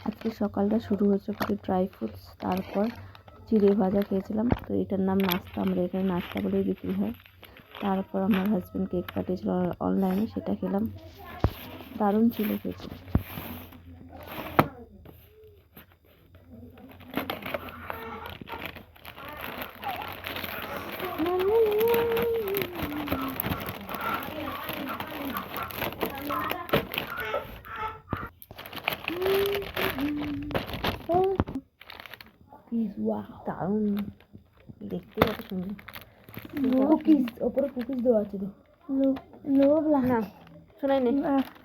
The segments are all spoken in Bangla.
আজকে সকালটা শুরু হয়েছে কিছু ড্রাই ফ্রুটস, তারপর চিড়ে ভাজা খেয়েছিলাম। তো এটার নাম নাস্তা, আমরা এখানে নাস্তা বলেই বিক্রি হয়। তারপর আমার হাজব্যান্ড কেক পাঠিয়েছিল অনলাইনে, সেটা খেলাম, দারুণ ছিল খেতে। দারুণ দেখতে, কত সুন্দর। কুকিজ, ওপরে কুকিজ দেওয়া আছে তো। লোভ না শোনাই নেই।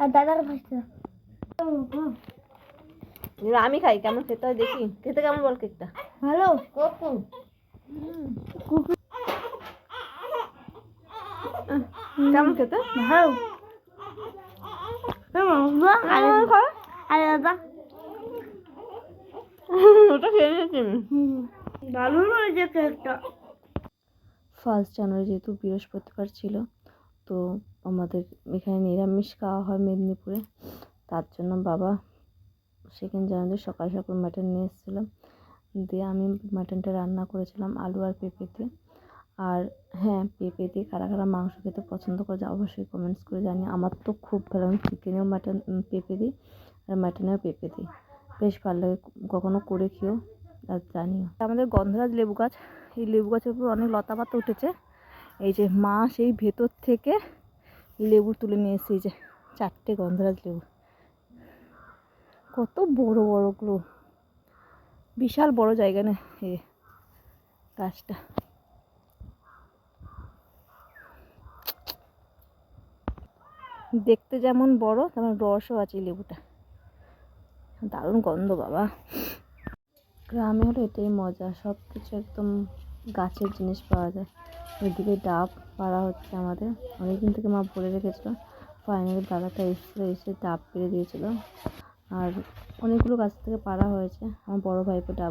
আর দাদার ভাষা আমি খাই, কেমন খেতে হয় দেখি। খেতে কেমন বল কেকটা? ভালো। কেমন খেতে? ভালো। ওটা খেয়ে নিয়েছি। দারুণ হয়েছে কেকটা। 1 জানুয়ারি যেহেতু বৃহস্পতিবার ছিল, তো আমাদের এখানে নিরামিষ খাওয়া হয় মেদিনীপুরে। তার জন্য বাবা 2 জানুয়ারি সকাল সকাল মাটন নিয়ে এসেছিলাম, দিয়ে আমি মাটনটা রান্না করেছিলাম আলু আর পেঁপে দিয়ে। আর হ্যাঁ, পেঁপে দিয়ে কারা কারা মাংস খেতে পছন্দ করে অবশ্যই কমেন্টস করে জানি। আমার তো খুব ভালো, আমি চিকেনেও মাটন পেঁপে দিই আর মাটনেও পেঁপে দিই, বেশ ভালো লাগে। কখনো করে খেয়েও আর জানিও। আমাদের গন্ধরাজ লেবু গাছ, এই লেবু গাছের উপর অনেক লতা পাতা উঠেছে। এই যে মা সেই ভেতর থেকে লেবু তুলে নিয়ে এসেছে, এই যে 4টে গন্ধরাজ লেবু, কত বড় বড়গুলো, বিশাল বড় জায়গা না এই গাছটা। দেখতে যেমন বড় তেমন রসও আছে লেবুটা, দারুণ গন্ধ বাবা। গ্রামে হলো এটাই মজা, সব কিছু একদম গাছের জিনিস পাওয়া যায়। ওইদিকে ডাব পাড়া হচ্ছে আমাদের, অনেকদিন থেকে মা বলে রেখেছিল। ফাইনালি দাদাটা এসে ডাব পেড়ে দিয়েছিল, আর অনেকগুলো গাছ থেকে পাড়া হয়েছে। আমার বড় ভাইপো ডাব